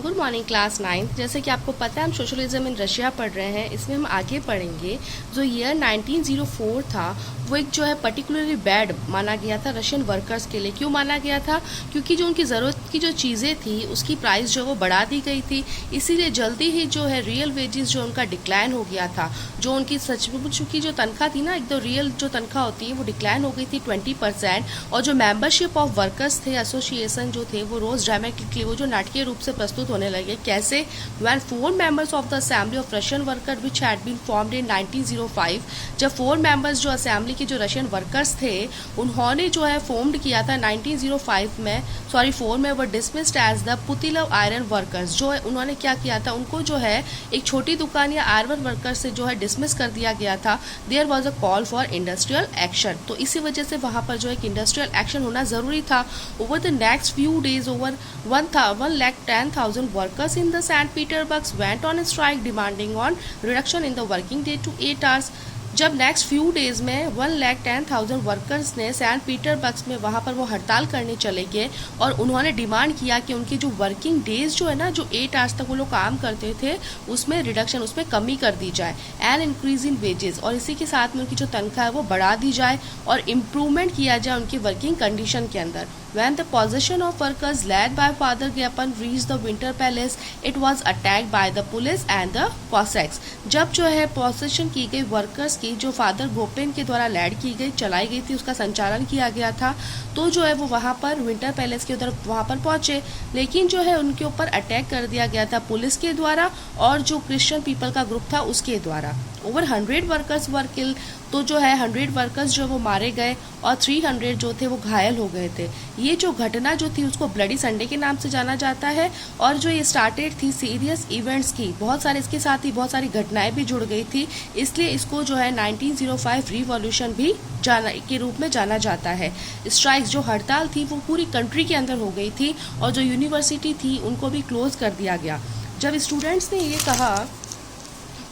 Good morning class 9। जैसे कि आपको पता है हम सोशलिज्म इन रशिया पढ़ रहे हैं। इसमें हम आगे पढ़ेंगे जो ईयर 1904 था वो एक जो है पर्टिकुलरली बैड माना गया था रशियन वर्कर्स के लिए। क्यों माना गया था? क्योंकि जो उनकी ज़रूरत की जो चीज़ें थी उसकी प्राइस जो वो बढ़ा दी गई थी, इसीलिए जल्दी ही जो है रियल वेजेस जो उनका डिक्लाइन हो गया था। जो उनकी सचमुच की जो तनख्वाह थी ना, एकदम रियल जो तनख्वाह होती है वो डिक्लाइन हो गई थी 20%। और जो मेंबरशिप ऑफ वर्कर्स थे, एसोसिएशन जो थे वो रोज ड्रामेटिकली वो जो नाटकीय रूप से प्रस्तुत होने लगे। कैसे? When 4 members of the assembly of Russian worker which had been formed in 1905, जब 4 मेंबर्स जो असेंबली के जो रशियन वर्कर्स थे उन्होंने जो है फॉर्म्ड किया था 1905 में, सॉरी 4 में, वो dismissed as the Putilov iron workers. जो है उन्होंने क्या किया था, उनको जो है एक छोटी दुकान या आयरन वर्कर्स से जो है डिसमिस कर दिया गया था। There was a call for industrial action. तो इसी वजह से वहां पर जो एक इंडस्ट्रियल एक्शन होना जरूरी था। Over the next few days over 1,10,000 workers in the St. Petersburg went on strike demanding on reduction in the working day to 8 hours। जब नेक्स्ट फ्यू डेज में 1,10,000 वर्कर्स ने सेंट पीटर्सबर्ग में वहाँ पर वो हड़ताल करने चले गए और उन्होंने डिमांड किया कि उनकी जो वर्किंग डेज जो है ना, जो 8 आवर्स तक वो लोग काम करते थे उसमें रिडक्शन, उसमें कमी कर दी जाए, एंड इंक्रीज इन वेजेस, और इसी के साथ में उनकी जो तनख्वाह है वो बढ़ा दी जाए और इम्प्रूवमेंट किया जाए उनकी वर्किंग कंडीशन के अंदर। When the possession of workers led by Father Gapan reached the Winter Palace, it was attacked by the police and the Cossacks। जब जो है पोसेशन की गई वर्कर्स की, जो फादर गोपेन के द्वारा लैड की गई, चलाई गई थी, उसका संचालन किया गया था, तो जो है वो वहाँ पर विंटर पैलेस के उधर वहाँ पर पहुंचे, लेकिन जो है उनके ऊपर अटैक कर दिया गया था पुलिस के द्वारा और जो क्रिश्चियन पीपल का ग्रुप था उसके द्वारा। ओवर 100 वर्कर्स वर किल। तो जो है 100 वर्कर्स जो वो मारे गए और 300 जो थे वो घायल हो गए थे। ये जो घटना जो थी उसको ब्लडी संडे के नाम से जाना जाता है और जो ये स्टार्टेड थी सीरियस इवेंट्स की, बहुत सारे इसके साथ ही बहुत सारी घटनाएं भी जुड़ गई थी, इसलिए इसको जो है 1905 रिवॉल्यूशन भी के रूप में जाना जाता है। स्ट्राइक्स जो हड़ताल थी वो पूरी कंट्री के अंदर हो गई थी और जो यूनिवर्सिटी थी उनको भी क्लोज कर दिया गया। जब स्टूडेंट्स ने ये कहा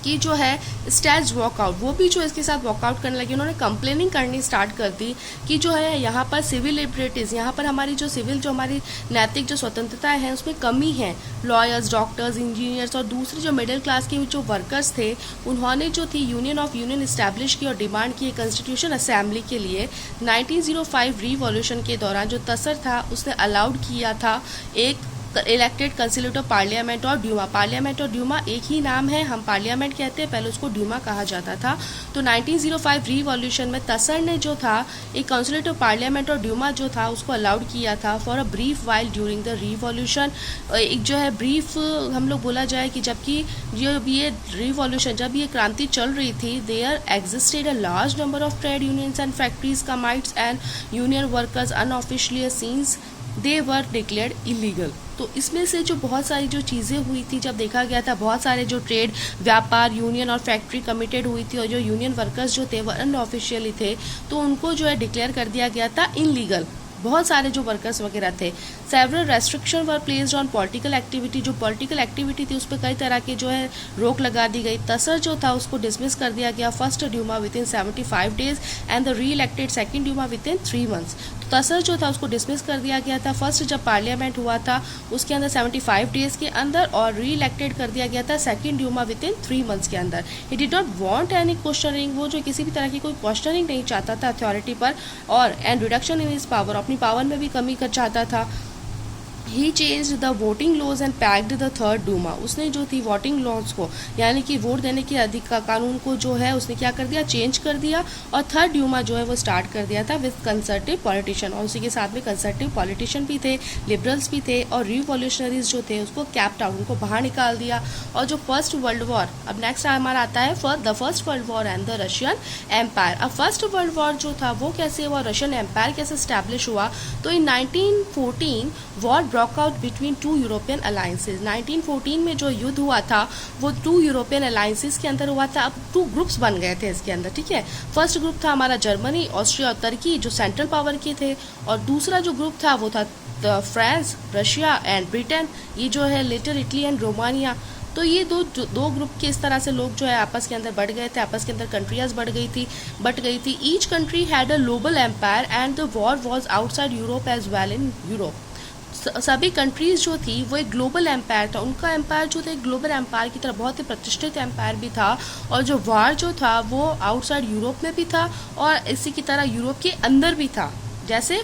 कि जो है स्टेज वॉकआउट, वो भी जो इसके साथ वॉकआउट करने लगे, उन्होंने कंप्लेनिंग करनी स्टार्ट कर दी कि जो है यहाँ पर सिविल लिबर्टीज, यहाँ पर हमारी जो सिविल, जो हमारी नैतिक जो स्वतंत्रताएं हैं उसमें कमी है। लॉयर्स, डॉक्टर्स, इंजीनियर्स और दूसरे जो मिडिल क्लास के जो वर्कर्स थे उन्होंने जो थी यूनियन ऑफ यूनियन इस्टेब्लिश की और डिमांड की कॉन्स्टिट्यूशन असेंबली के लिए। 1905 रिवॉल्यूशन के दौरान जो तसर था उसने अलाउड किया था एक इलेक्टेड कंसिलेट ऑफ पार्लियामेंट और ड्यूमा। पार्लियामेंट और ड्यूमा एक ही नाम है, हम पार्लियामेंट कहते हैं, पहले उसको ड्यूमा कहा जाता था। तो 1905 रिवॉल्यूशन में तसर ने जो था एक कंसिलेट ऑफ पार्लियामेंट और ड्यूमा जो था उसको अलाउड किया था for a brief while during the revolution. एक जो है ब्रीफ हम लोग बोला जाए कि जबकि जब ये रिवॉल्यूशन, जब ये क्रांति चल रही थी, there existed a large number of trade unions and factories committees and union workers unofficially since they were declared illegal. तो इसमें से जो बहुत सारी जो चीज़ें हुई थी, जब देखा गया था बहुत सारे जो ट्रेड, व्यापार, यूनियन और फैक्ट्री कमिटेड हुई थी और जो यूनियन वर्कर्स जो थे वो अनऑफिशियली थे, तो उनको जो है डिक्लेयर कर दिया गया था इनलीगल। बहुत सारे जो वर्कर्स वगैरह थे। Several restriction were placed on political activity, जो पॉलिटिकल एक्टिविटी थी उस पर कई तरह की जो है रोक लगा दी गई। तसर जो था उसको डिसमिस कर दिया गया first Duma within 75 days and the reelected second Duma within 3 months. तो तसर जो था उसको डिसमिस कर दिया गया था फर्स्ट जब पार्लियामेंट हुआ था उसके अंदर 75 डेज के अंदर, और री इलेक्टेड कर दिया गया था second Duma within 3 months के अंदर। He did not want any questioning, वो जो किसी भी तरह की कोई क्वेश्चनिंग नहीं चाहता था अथॉरिटी पर, और and reduction in his power, अपनी पावर में भी कमी कर चाहता था। He change the voting laws and packed the third Duma, उसने जो थी वोटिंग लॉज को, यानी कि वोट देने के अधिकार कानून को जो है उसने क्या कर दिया, चेंज कर दिया, और थर्ड डूमा जो है वो स्टार्ट कर दिया था विद कंसर्टिव पॉलिटिशियन, और उसी के साथ में कंसर्टिव पॉलिटिशियन भी थे, लिबरल्स भी थे, और रिवॉल्यूशनरीज जो थे उसको कैप्ट आउट, उनको बाहर निकाल दिया। और जो फर्स्ट वर्ल्ड वॉर, अब नेक्स्ट हमारा आता है the First World War and the Russian Empire. अब फर्स्ट वर्ल्ड वॉर जो था वो कैसे हुआ, रशियन एम्पायर कैसे स्टैब्लिश हुआ, तो इन 1914 war broke out between 2 European alliances. 1914 में जो युद्ध हुआ था वो 2 यूरोपियन अलायंसेज के अंदर हुआ था। अब 2 ग्रुप्स बन गए थे इसके अंदर, ठीक है। फर्स्ट ग्रुप था हमारा जर्मनी, ऑस्ट्रिया और तुर्की जो सेंट्रल पावर के थे, और दूसरा जो ग्रुप था वो था फ्रांस, रशिया एंड ब्रिटेन, ये जो है लेटर इटली एंड रोमानिया। तो ये दो ग्रुप के इस तरह से लोग जो है आपस के अंदर बढ़ गए थे, आपस के अंदर कंट्रियाज बट गई थी। Each country had a global empire and the war was outside Europe as well in Europe. सभी कंट्रीज़ जो थी वो एक ग्लोबल एम्पायर था, उनका एम्पायर जो था एक ग्लोबल एम्पायर की तरह बहुत ही प्रतिष्ठित एम्पायर भी था। और जो वार जो था वो आउटसाइड यूरोप में भी था और इसी की तरह यूरोप के अंदर भी था। जैसे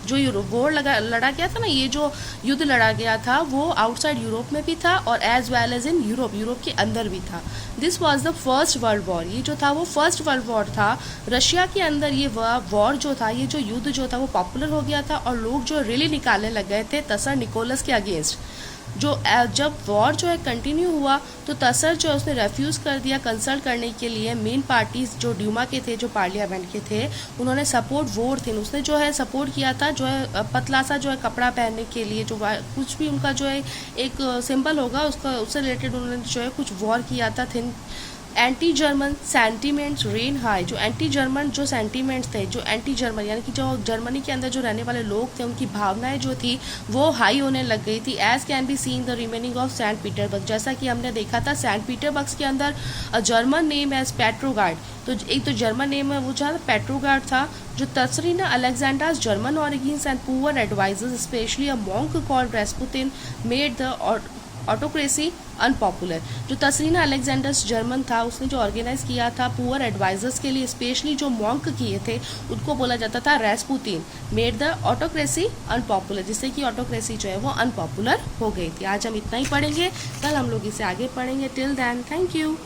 जो यूरोप वॉर लड़ा गया था ना, ये जो युद्ध लड़ा गया था वो आउटसाइड यूरोप में भी था और as well as in Europe के अंदर भी था। This was the First World War, ये जो था वो फर्स्ट वर्ल्ड वॉर था। रशिया के अंदर ये वॉर जो था, ये जो युद्ध जो था वो पॉपुलर हो गया था और लोग जो रैली निकालने लग गए थे तसर निकोलस के अगेंस्ट। जब वॉर जो है कंटिन्यू हुआ तो तसर जो है उसने रेफ्यूज़ कर दिया कंसल्ट करने के लिए। मेन पार्टीज जो ड्यूमा के थे, जो पार्लियामेंट के थे, उन्होंने सपोर्ट वोट थे, उसने जो है सपोर्ट किया था जो है पतला सा जो है कपड़ा पहनने के लिए, जो कुछ भी उनका जो है एक सिंबल होगा उसका, उससे रिलेटेड उन्होंने जो है कुछ वॉर किया था। Thin anti German sentiments rain high, जो एंटी जर्मन जो सेंटीमेंट्स थे, जो एंटी जर्मन यानी कि जो जर्मनी के अंदर जो रहने वाले लोग थे उनकी भावनाएं जो थी वो हाई होने लग गई थी। As can be seen the remaining of Saint Petersburg, जैसा कि हमने देखा था सेंट पीटरबर्ग के अंदर जर्मन नेम एज पेट्रोगार्ड, तो एक तो जर्मन नेम है वो जो पेट्रोगार्ड था। जो Tsarina Alexandra's German origins and poor advisers especially a monk called Rasputin made the autocracy unpopular. जो तसरीना अलेक्जेंडर्स जर्मन था, उसने जो ऑर्गेनाइज किया था पुअर एडवाइजर्स के लिए, स्पेशली जो मॉन्क किए थे उनको बोला जाता था रेस्पुतिन, मेड द ऑटोक्रेसी अनपॉपुलर, जिससे कि ऑटोक्रेसी जो है वो अनपॉपुलर हो गई थी। आज हम इतना ही पढ़ेंगे, कल हम लोग इसे आगे पढ़ेंगे। Till then thank you.